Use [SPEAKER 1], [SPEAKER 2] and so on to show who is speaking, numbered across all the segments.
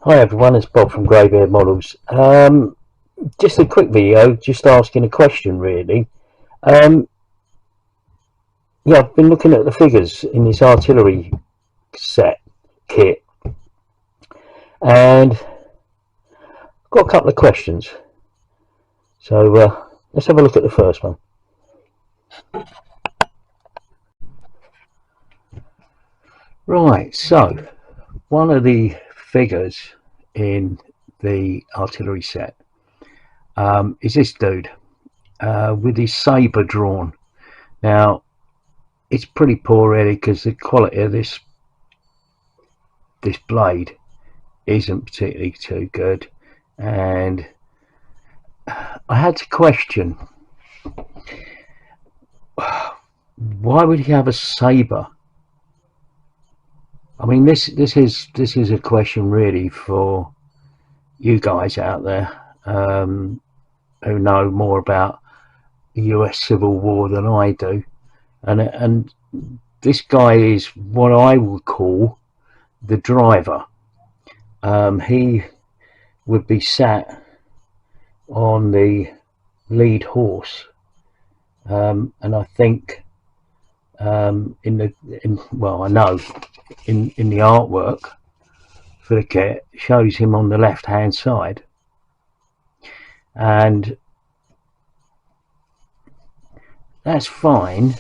[SPEAKER 1] Hi everyone, it's Bob from Greybeard Models. Just a quick video, just asking a question really. Um, yeah, I've been looking at the figures in this artillery set kit, and I've got a couple of questions. So let's have a look at the first one. Right, so one of the figures in the artillery set is this dude with his sabre drawn. Now, it's pretty poor really because the quality of this blade isn't particularly too good, and I had to question, why would he have a saber? I mean, this is a question really for you guys out there who know more about the US Civil War than I do, and this guy is what I would call the driver. He would be sat on the lead horse, and I think well, I know in the artwork for the kit shows him on the left hand side, and that's fine,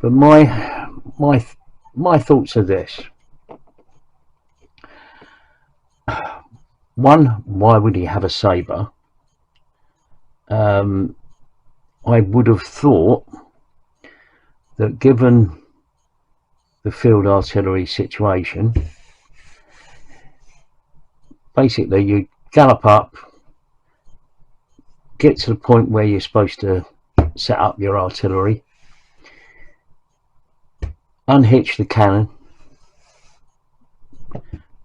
[SPEAKER 1] but my thoughts are this. One, why would he have a saber? I would have thought that given the field artillery situation, basically you gallop up, get to the point where you're supposed to set up your artillery, unhitch the cannon,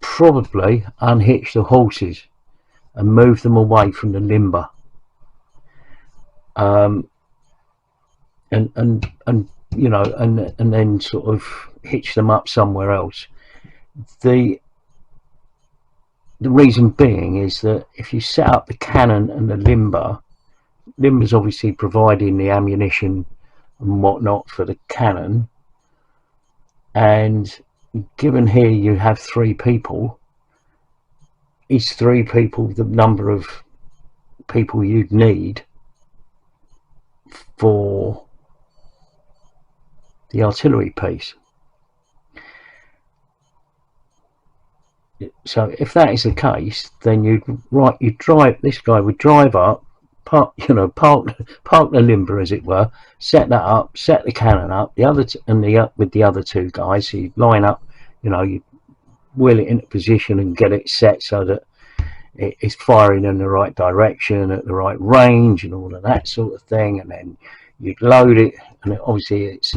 [SPEAKER 1] probably unhitch the horses and move them away from the limber, and you know, and then sort of hitch them up somewhere else. The reason being is that if you set up the cannon and the limber's obviously providing the ammunition and whatnot for the cannon, and given here you have 3 people, is 3 people the number of people you'd need for the artillery piece? So if that is the case, then this guy would drive up, park the limber, as it were, set that up, set the cannon up, with the other 2 guys. So you line up, you wheel it into position and get it set so that it's firing in the right direction at the right range and all of that sort of thing. And then you'd load it, and obviously it's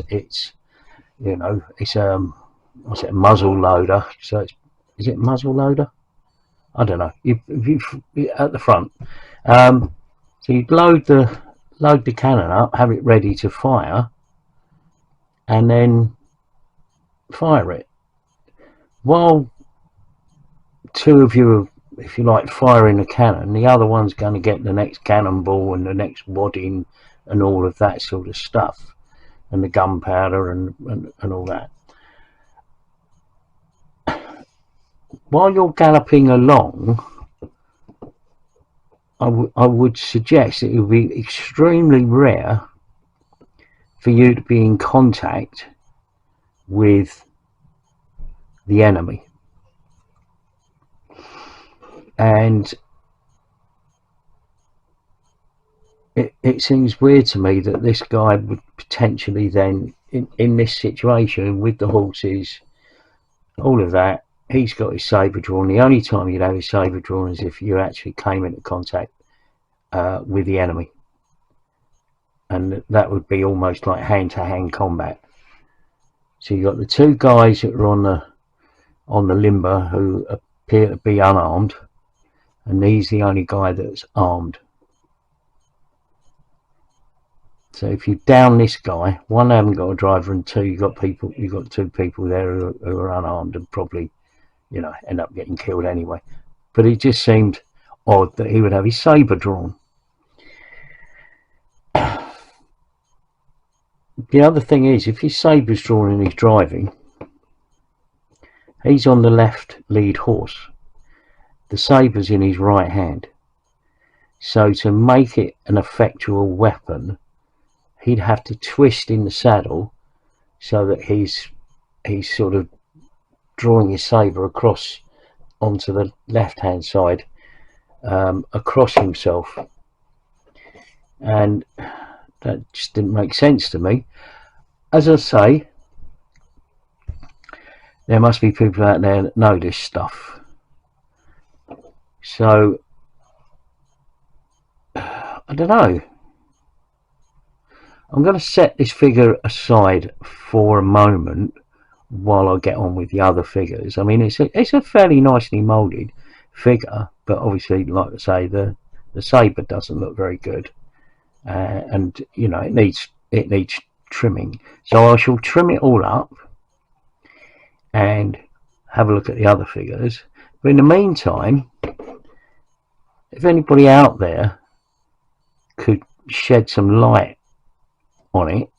[SPEAKER 1] what's it, a muzzle loader. So is it muzzle loader? I don't know. You at the front. So you'd load the cannon up, have it ready to fire, and then fire it. While 2 of you are, if you like, firing the cannon, the other one's going to get the next cannonball and the next wadding and all of that sort of stuff, and the gunpowder and all that. While you're galloping along, I would suggest it would be extremely rare for you to be in contact with the enemy, and it seems weird to me that this guy would potentially then, in this situation with the horses, all of that, he's got his sabre drawn. The only time you'd have his sabre drawn is if you actually came into contact with the enemy, and that would be almost like hand-to-hand combat. So you've got the 2 guys that are on the limber who appear to be unarmed, and he's the only guy that's armed. So if you down this guy, 1, they haven't got a driver, and 2, you've got 2 people there who are unarmed and probably you know, end up getting killed anyway. But it just seemed odd that he would have his sabre drawn. The other thing is, if his sabre's drawn and he's driving, he's on the left lead horse. The sabre's in his right hand. So to make it an effectual weapon, he'd have to twist in the saddle so that he's sort of drawing his sabre across onto the left hand side, across himself, and that just didn't make sense to me. As I say, there must be people out there that know this stuff. So I don't know. I'm going to set this figure aside for a moment while I get on with the other figures. I mean, it's a fairly nicely moulded figure, but obviously, like I say, the sabre doesn't look very good, and you know, it needs trimming. So I shall trim it all up and have a look at the other figures. But in the meantime, if anybody out there could shed some light on it,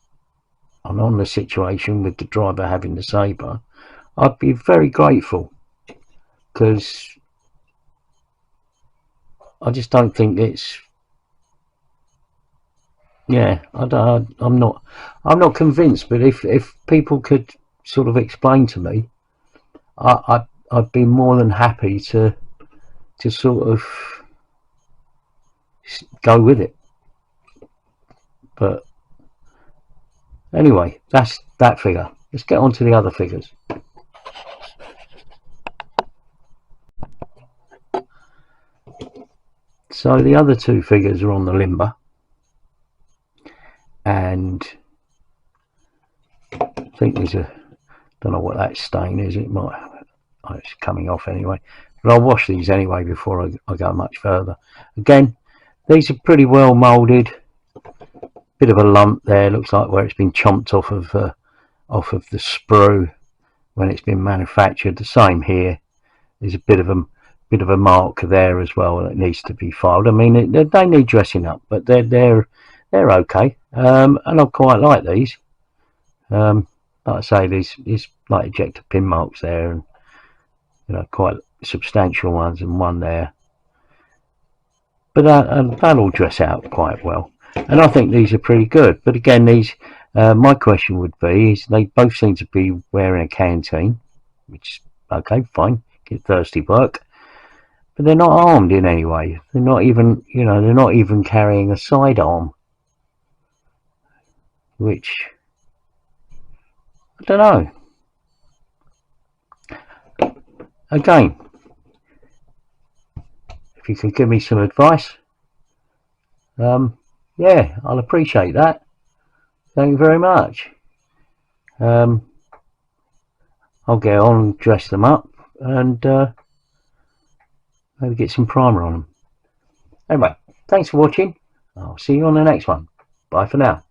[SPEAKER 1] and on the situation with the driver having the sabre, I'd be very grateful, because I just don't think it's, yeah, I'm not convinced. But if people could sort of explain to me, I'd be more than happy to sort of go with it. But anyway, that's that figure. Let's get on to the other figures. So the other two figures are on the limber, and I think there's a, don't know what that stain is. It might, oh, it's coming off anyway, but I'll wash these anyway before I go much further. Again, these are pretty well moulded. Bit of a lump there, looks like where it's been chomped off of the sprue when it's been manufactured. The same here. There's a bit of a mark there as well that needs to be filed. I mean, they need dressing up, but they're okay, and I quite like these. Like I say, there's like ejector pin marks there, and you know, quite substantial ones, and one there. But that'll dress out quite well. And I think these are pretty good. But again, these, my question would be, is they both seem to be wearing a canteen, which, okay, fine, get thirsty work. But they're not armed in any way. They're not even, you know, they're not even carrying a sidearm, which, I don't know. Again, if you could give me some advice, yeah, I'll appreciate that. Thank you very much. I'll get on, dress them up, and maybe get some primer on them. Anyway, thanks for watching. I'll see you on the next one. Bye for now.